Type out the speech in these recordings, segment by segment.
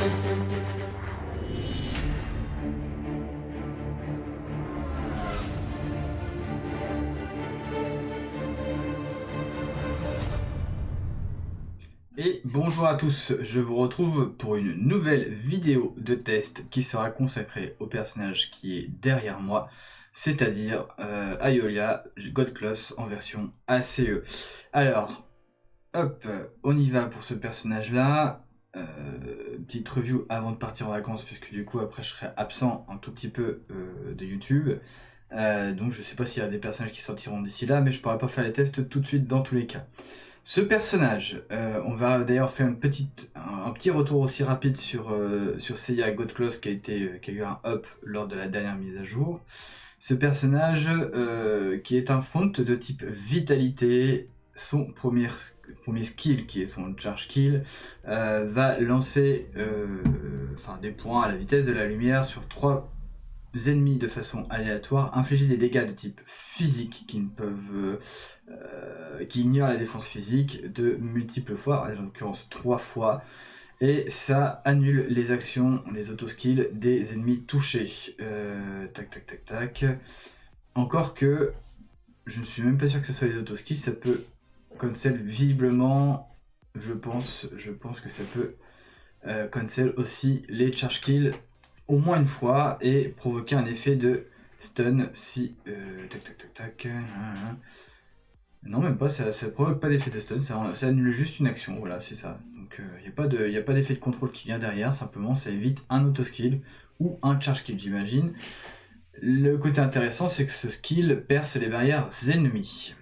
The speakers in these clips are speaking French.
Et bonjour à tous, je vous retrouve pour une nouvelle vidéo de test qui sera consacrée au personnage qui est derrière moi, c'est-à-dire Aeolia Godclaws en version ACE. Alors, hop, on y va pour ce personnage-là. Petite review avant de partir en vacances, puisque du coup après je serai absent un tout petit peu de YouTube. Donc je sais pas s'il y a des personnages qui sortiront d'ici là, mais je pourrai pas faire les tests tout de suite dans tous les cas. Ce personnage, on va d'ailleurs faire un petit retour aussi rapide sur Seiya Godclaws qui a eu un up lors de la dernière mise à jour. Ce personnage qui est un front de type vitalité, son premier skill qui est son charge kill va lancer des points à la vitesse de la lumière sur 3 ennemis de façon aléatoire, infliger des dégâts de type physique qui ignorent la défense physique de multiples fois, en l'occurrence 3 fois, et ça annule les actions, les auto-skills des ennemis touchés. Tac. Encore que je ne suis même pas sûr que ce soit les auto-skills, ça peut cancel visiblement, je pense que ça peut cancel aussi les charge kills au moins une fois et provoquer un effet de stun si non, même pas, ça provoque pas d'effet de stun, ça annule juste une action, voilà, c'est ça. Donc il n'y a pas d'effet de contrôle qui vient derrière, simplement ça évite un auto skill ou un charge kill, j'imagine. Le côté intéressant, c'est que ce skill perce les barrières ennemies.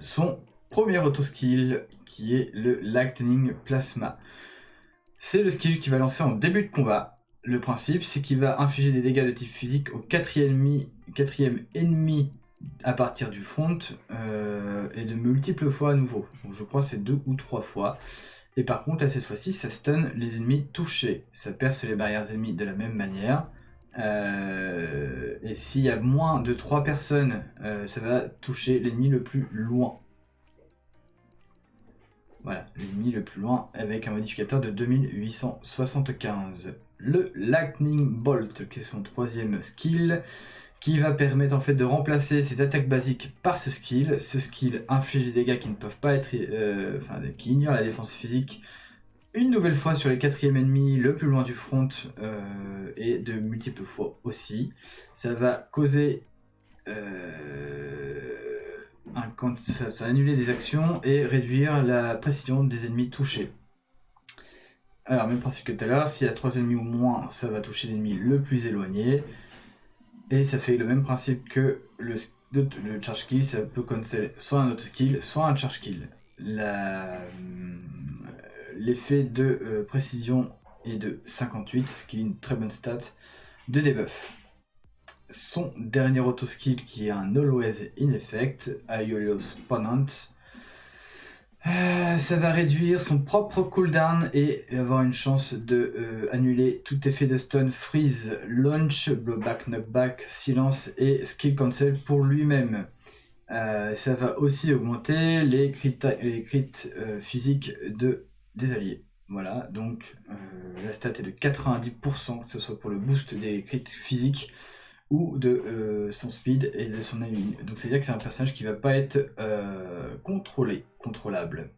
Son premier auto skill qui est le Lightning Plasma. C'est le skill qui va lancer en début de combat. Le principe, c'est qu'il va infliger des dégâts de type physique au quatrième ennemi à partir du front et de multiples fois à nouveau. Donc je crois que c'est 2 ou 3 fois. Et par contre, là, cette fois-ci, ça stun les ennemis touchés. Ça perce les barrières ennemies de la même manière. Et s'il y a moins de 3 personnes, ça va toucher l'ennemi le plus loin. Voilà, l'ennemi le plus loin avec un modificateur de 2875. Le Lightning Bolt, qui est son troisième skill, qui va permettre en fait de remplacer ses attaques basiques par ce skill. Ce skill inflige des dégâts qui ne peuvent pas être, qui ignorent la défense physique une nouvelle fois sur les 4e ennemis le plus loin du front et de multiples fois aussi. Ça va causer ça va annuler des actions et réduire la précision des ennemis touchés. Alors même principe que tout à l'heure, s'il y a 3 ennemis ou moins, ça va toucher l'ennemi le plus éloigné. Et ça fait le même principe que le charge kill, ça peut cancel soit un auto skill, soit un charge kill. L'effet de précision est de 58, ce qui est une très bonne stat de debuff. Son dernier auto skill qui est un Always in Effect, Aeolia's Ponant, ça va réduire son propre cooldown et avoir une chance de annuler tout effet de stun, freeze, launch, blowback, knockback, silence et skill cancel pour lui-même. Ça va aussi augmenter les crits physiques des alliés. Voilà, donc la stat est de 90%, que ce soit pour le boost des crits physiques ou de son speed et de son aim. Donc c'est-à-dire que c'est un personnage qui va pas être contrôlable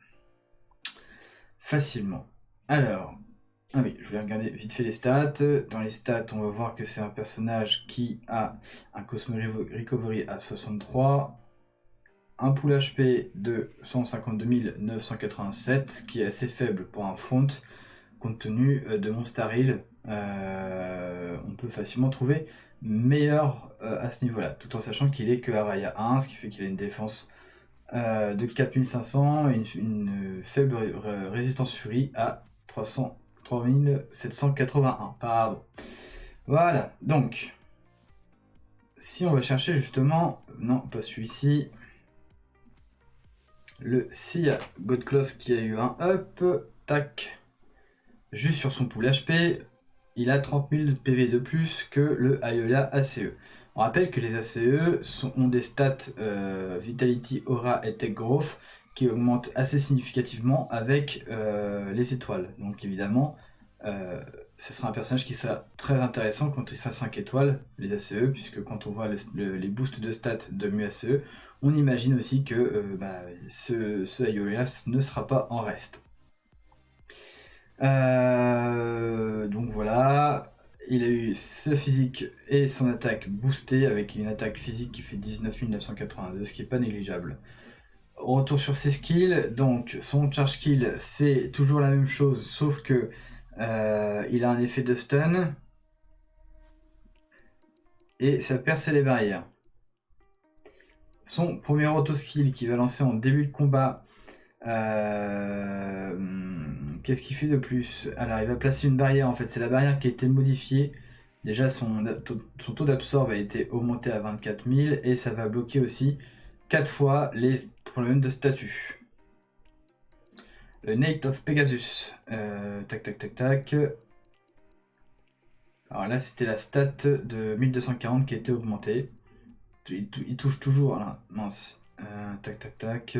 facilement. Alors, je vais regarder vite fait les stats. Dans les stats, on va voir que c'est un personnage qui a un Cosmo Recovery à 63, un pool HP de 152 987, ce qui est assez faible pour un front, compte tenu de mon Star Hill. On peut facilement trouver meilleur à ce niveau-là, tout en sachant qu'il est que Araya 1, ce qui fait qu'il a une défense de 4500 et une faible résistance furie à 3781. Pardon. Voilà, donc si on va chercher justement, non pas celui-ci, le Seiya Godclaws qui a eu un up, tac, juste sur son pool HP, il a 30 000 PV de plus que le Aeolia ACE. On rappelle que les ACE ont des stats Vitality, Aura et Tech Growth qui augmentent assez significativement avec les étoiles. Donc évidemment, ce sera un personnage qui sera très intéressant quand il sera 5 étoiles, les ACE, puisque quand on voit les boosts de stats de MuACE, on imagine aussi que ce Aeolias ne sera pas en reste. Donc voilà, il a eu ce physique et son attaque boostée avec une attaque physique qui fait 19 982, ce qui n'est pas négligeable. Retour sur ses skills, donc son charge kill fait toujours la même chose, sauf que il a un effet de stun et ça perce les barrières. Son premier auto skill qui va lancer en début de combat, qu'est-ce qu'il fait de plus? Alors il va placer une barrière, en fait c'est la barrière qui a été modifiée. Déjà son taux d'absorbe a été augmenté à 24 000 et ça va bloquer aussi 4 fois les problèmes de statut. Le Knight of Pegasus. Tac tac tac tac. Alors là c'était la stat de 1240 qui a été augmentée. Il touche toujours, là, mince. Tac tac tac.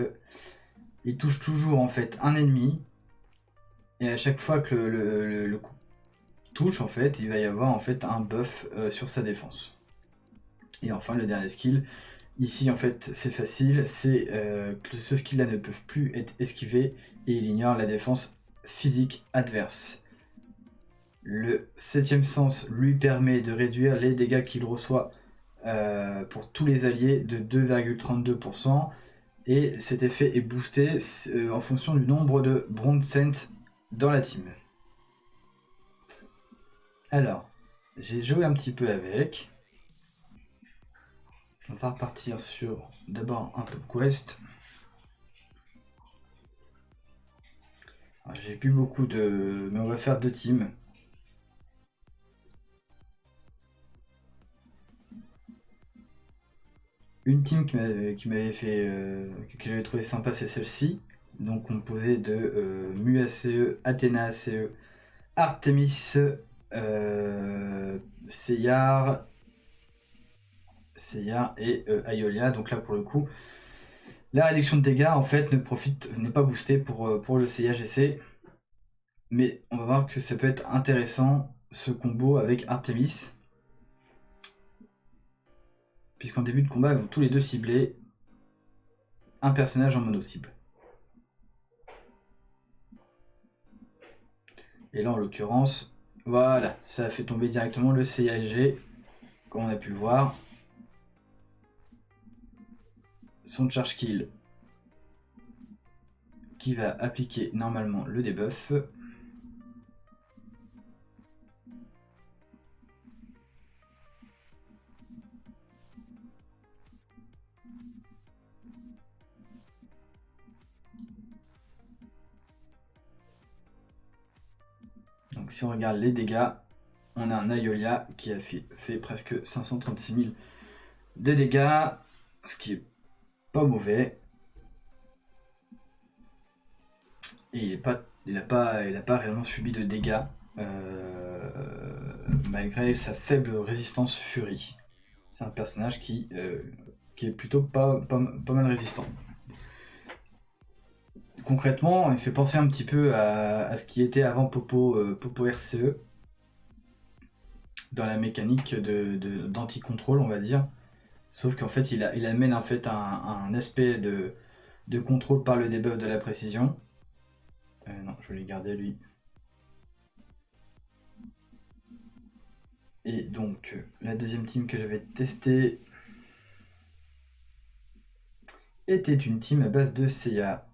Il touche toujours en fait un ennemi. Et à chaque fois que le coup touche, en fait, il va y avoir en fait un buff sur sa défense. Et enfin le dernier skill. Ici en fait c'est facile, c'est que ce skill là ne peut plus être esquivé et il ignore la défense physique adverse. Le 7ème sens lui permet de réduire les dégâts qu'il reçoit pour tous les alliés de 2,32% et cet effet est boosté en fonction du nombre de Bronze Cent dans la team. Alors, j'ai joué un petit peu avec. On va repartir sur d'abord un top quest. J'ai plus beaucoup de... mais on va faire 2 teams. Une team qui m'avait fait... que j'avais trouvé sympa, c'est celle-ci. Donc composée de MuACE, Athéna ACE, Artemis, Seyar et Aeolia. Donc là pour le coup, la réduction de dégâts en fait n'est pas boostée pour le CIAGC. Mais on va voir que ça peut être intéressant ce combo avec Artemis. Puisqu'en début de combat, ils vont tous les deux cibler un personnage en mono-cible. Et là, en l'occurrence, voilà, ça a fait tomber directement le CIAG, comme on a pu le voir. Son charge kill qui va appliquer normalement le debuff. Donc si on regarde les dégâts, on a un Aeolia qui a fait presque 536 000 de dégâts, ce qui est pas mauvais. Et il n'a pas réellement subi de dégâts, malgré sa faible résistance furie. C'est un personnage qui est plutôt pas mal résistant. Concrètement, il fait penser un petit peu à ce qui était avant Popo RCE, dans la mécanique d'anti-contrôle, on va dire. Sauf qu'en fait, il amène en fait un aspect de contrôle par le debuff de la précision. Non, je vais les garder lui. Et donc, la deuxième team que j'avais testée était une team à base de Seiya.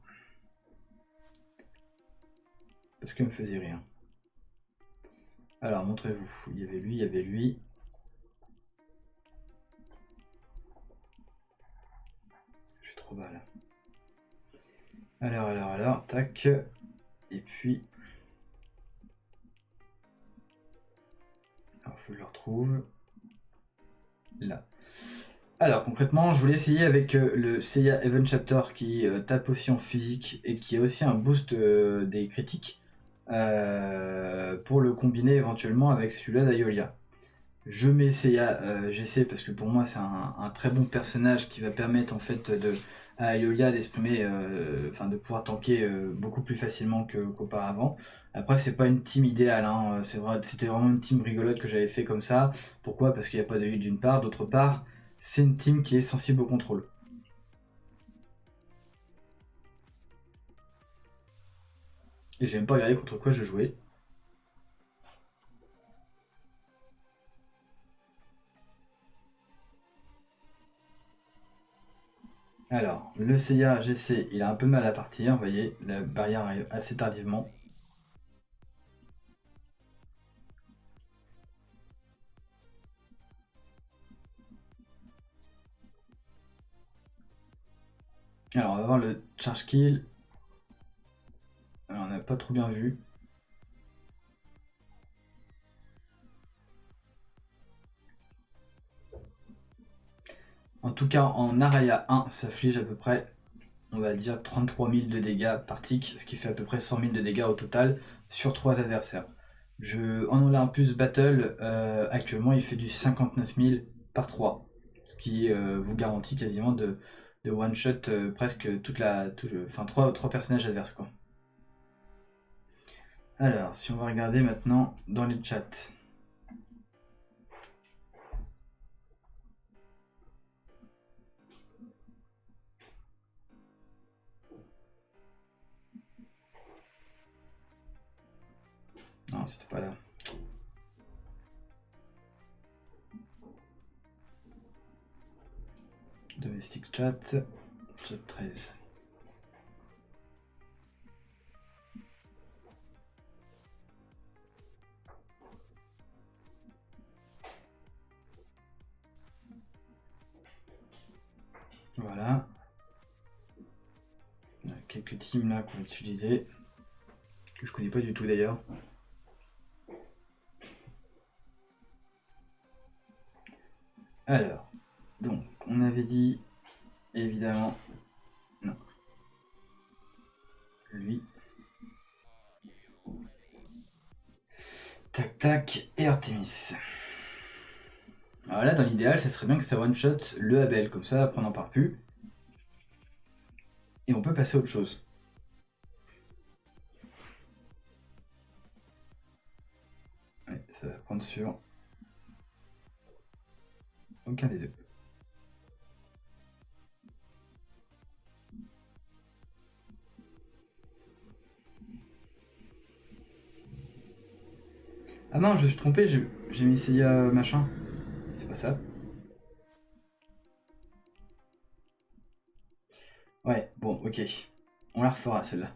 Parce qu'elle me faisait rire. Alors, montrez-vous. Il y avait lui, il y avait lui. Je suis trop bas là. Alors, tac. Et puis... alors, faut que je le retrouve. Là. Alors, concrètement, je voulais essayer avec le Seiya Even Chapter qui tape aussi en physique et qui a aussi un boost des critiques pour le combiner éventuellement avec celui-là d'Aeolia. Je mets Seiya GC parce que pour moi c'est un très bon personnage qui va permettre en fait à Iolia d'exprimer, enfin de pouvoir tanker beaucoup plus facilement qu'auparavant. Après c'est pas une team idéale, hein, c'est vrai, c'était vraiment une team rigolote que j'avais fait comme ça. Pourquoi? Parce qu'il n'y a pas de heal d'une part, d'autre part c'est une team qui est sensible au contrôle. Et j'ai même pas regardé contre quoi je jouais. Alors, le Seiya GC, il a un peu de mal à partir, vous voyez, la barrière arrive assez tardivement. Alors, on va voir le charge kill. Alors, on n'a pas trop bien vu. En tout cas, en Araya 1, ça afflige à peu près, on va dire, 33 000 de dégâts par tick, ce qui fait à peu près 100 000 de dégâts au total sur 3 adversaires. En Olympus Battle, actuellement, il fait du 59 000 par 3, ce qui vous garantit quasiment de one-shot presque enfin 3 personnages adverses, quoi. Alors, si on va regarder maintenant dans les chats. Non, c'était pas là. Domestic chat, chat 13. Voilà. Il y a quelques teams là qu'on va utiliser, que je connais pas du tout d'ailleurs. Alors, donc, on avait dit, évidemment, non, lui. Tac tac, et Artemis. Alors là, dans l'idéal, ça serait bien que ça one-shot le Abel, comme ça, après on n'en parle plus. Et on peut passer à autre chose. Ouais, ça va prendre sur aucun des deux. Ah non, je me suis trompé, j'ai mis Seiya machin. C'est pas ça. Ouais, bon, ok. On la refera celle-là.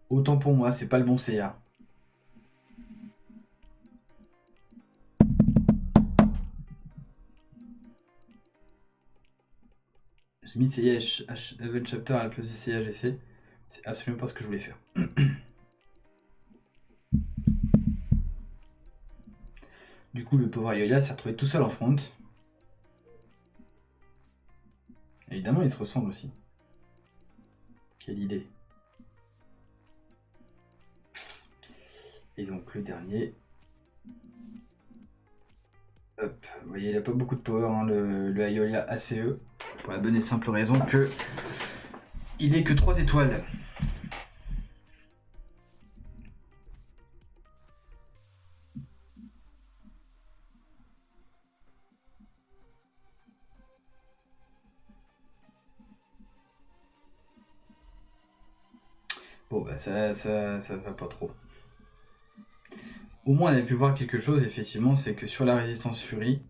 Autant pour moi, c'est pas le bon Seiya. J'ai mis Seiya Level Chapter à la place de Seiya GC. C'est absolument pas ce que je voulais faire. Du coup, le pauvre Ayolia s'est retrouvé tout seul en front. Évidemment, ils se ressemblent aussi. Quelle idée. Et donc le dernier. Hop, vous voyez, il a pas beaucoup de power, hein, le Ayolia ACE. Pour la bonne et simple raison que il est que 3 étoiles. Bon, bah ça va pas trop. Au moins, on a pu voir quelque chose, effectivement, c'est que sur la résistance Fury,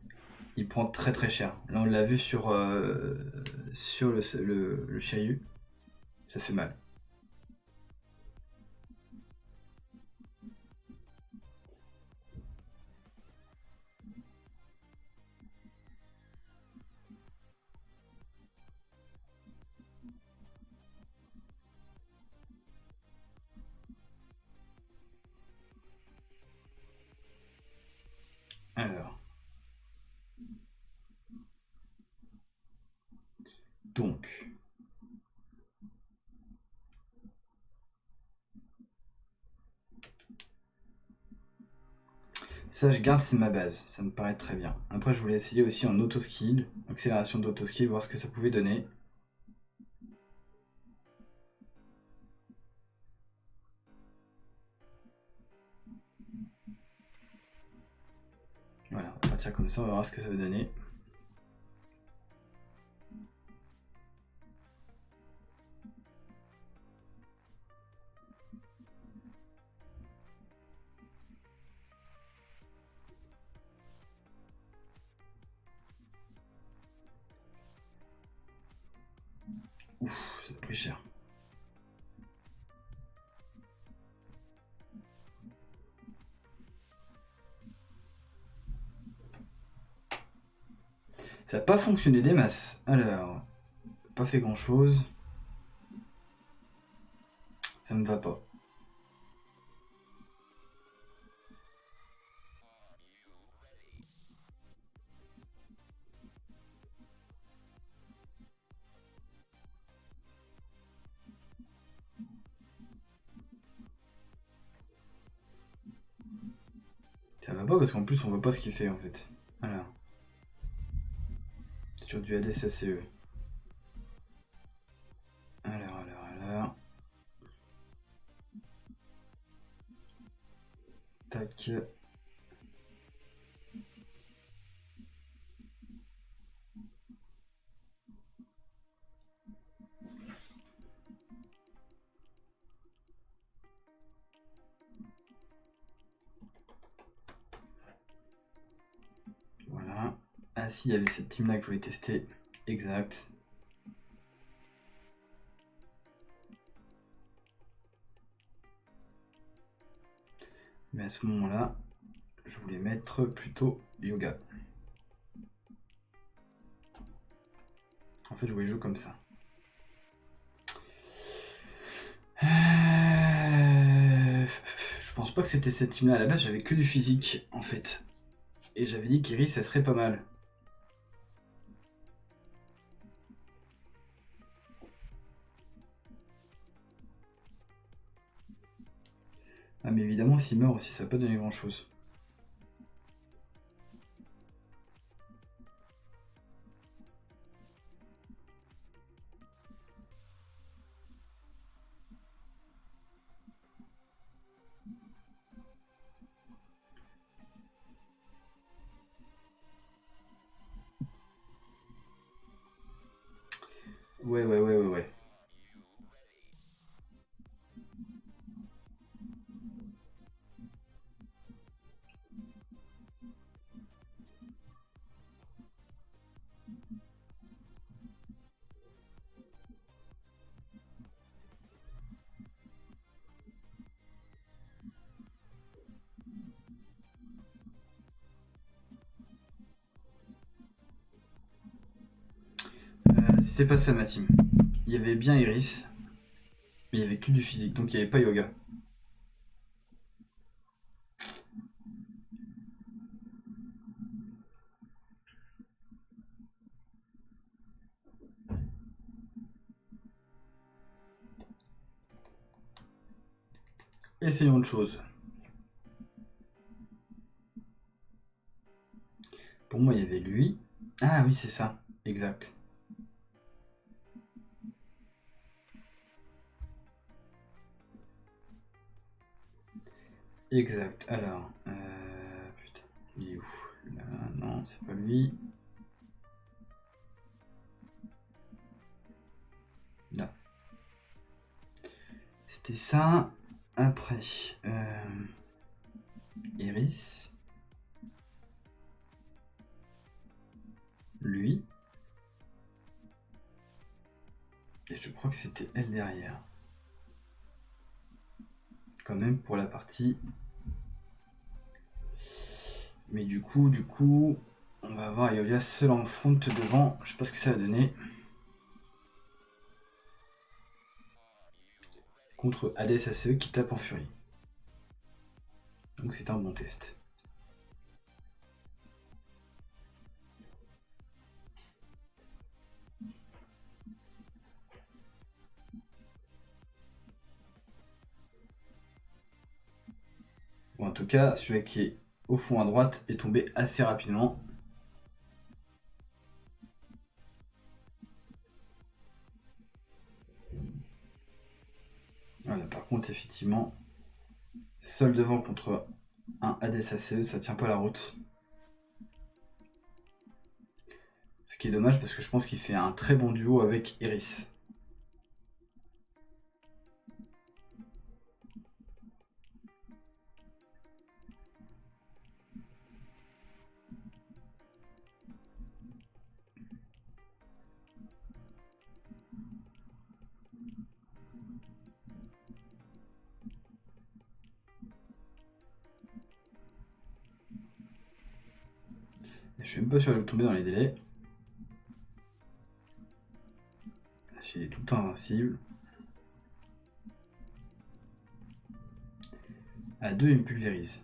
il prend très très cher. Là, on l'a vu sur le Shiryu. Ça fait mal. Alors. Donc. Ça, je garde, c'est ma base. Ça me paraît très bien. Après, je voulais essayer aussi en auto-skill, accélération d'auto-skill, voir ce que ça pouvait donner. Voilà, on va partir comme ça, on va voir ce que ça va donner. Ouf, ça a pris cher. Ça n'a pas fonctionné des masses. Alors, pas fait grand chose. Ça me va pas. Ça va pas parce qu'en plus on voit pas ce qu'il fait en fait. Alors. Sur du ADSACE. Alors. Tac. Voilà. Ah si, il y avait cette team là que je voulais tester. Exact. Mais à ce moment-là, je voulais mettre plutôt yoga. En fait, je voulais jouer comme ça. Je pense pas que c'était cette team là. À la base, j'avais que du physique en fait. Et j'avais dit qu'Iris, ça serait pas mal. Ah mais évidemment, s'il meurt aussi, ça va pas donner grand chose. Ouais. C'était pas ça ma team. Il y avait bien Iris, mais il y avait que du physique, donc il n'y avait pas yoga. Essayons autre chose. Pour moi, il y avait lui. Ah oui, c'est ça. Exact. Exact. Alors, putain, il est où? Là, non, c'est pas lui. Là. C'était ça. Après, Iris. Lui. Et je crois que c'était elle derrière. Quand même pour la partie. Mais du coup, on va avoir Iolia seul en front devant. Je sais pas ce que ça va donner. Contre Hades ACE qui tape en furie. Donc c'est un bon test. Bon, en tout cas, celui qui est au fond à droite est tombé assez rapidement. Voilà, par contre, effectivement, seul devant contre un Hades ACE, ça tient pas la route. Ce qui est dommage parce que je pense qu'il fait un très bon duo avec Iris. Je suis même pas sûr de tomber dans les délais. Il est tout le temps invincible. À 2, il me pulvérise.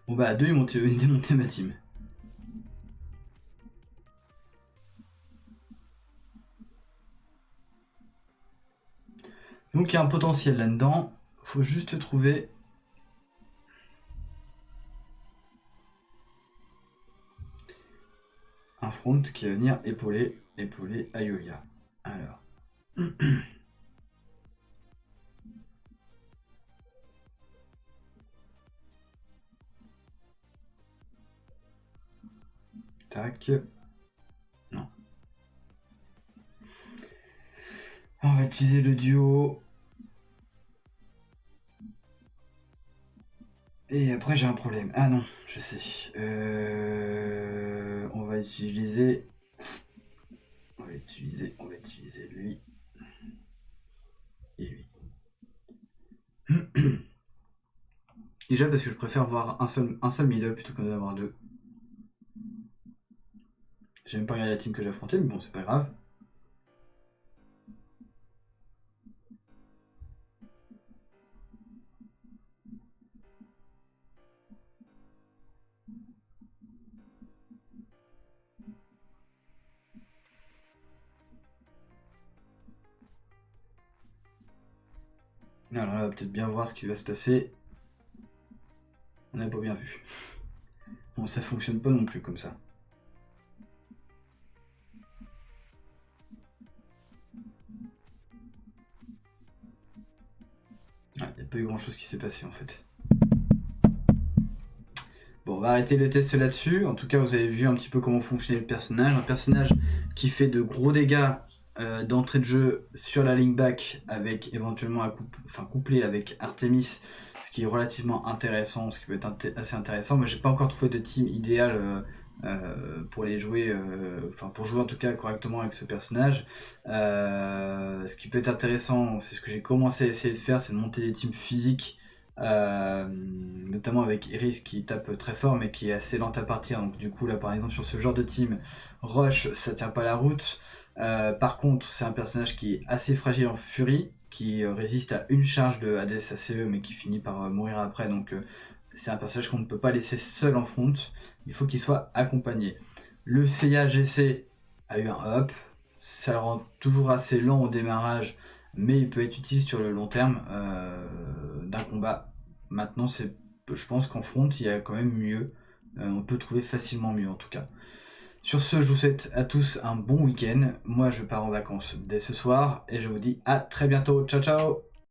Bon bah à 2, il démontait ma team. Donc il y a un potentiel là-dedans. Faut juste trouver un front qui va venir épauler Ayolia. Alors. Tac. Non. On va utiliser le duo. Et après j'ai un problème. Ah non, je sais. On va utiliser lui. Et lui. Déjà parce que je préfère voir un seul middle plutôt que d'en avoir deux. J'ai même pas regardé la team que j'ai affrontée, mais bon, c'est pas grave. Alors là, on va peut-être bien voir ce qui va se passer. On n'a pas bien vu. Bon, ça fonctionne pas non plus comme ça. Il n'y a pas eu grand chose qui s'est passé en fait. Bon, on va arrêter le test là-dessus. En tout cas, vous avez vu un petit peu comment fonctionnait le personnage. Un personnage qui fait de gros dégâts d'entrée de jeu sur la ligne back avec éventuellement couplé avec Artemis, ce qui est relativement intéressant, ce qui peut être assez intéressant. Moi, j'ai pas encore trouvé de team idéal pour les jouer, pour jouer en tout cas correctement avec ce personnage. Ce qui peut être intéressant, c'est ce que j'ai commencé à essayer de faire, c'est de monter des teams physiques. Notamment avec Iris qui tape très fort mais qui est assez lente à partir, donc du coup là par exemple sur ce genre de team Rush ça tient pas la route. Par contre c'est un personnage qui est assez fragile en furie, qui résiste à une charge de Hades ACE mais qui finit par mourir après, donc c'est un personnage qu'on ne peut pas laisser seul en front, il faut qu'il soit accompagné. Le Seiya GC a eu un up, ça le rend toujours assez lent au démarrage mais il peut être utile sur le long terme d'un combat. Maintenant, je pense qu'en front, il y a quand même mieux. On peut trouver facilement mieux en tout cas. Sur ce, je vous souhaite à tous un bon week-end. Moi, je pars en vacances dès ce soir et je vous dis à très bientôt. Ciao, ciao!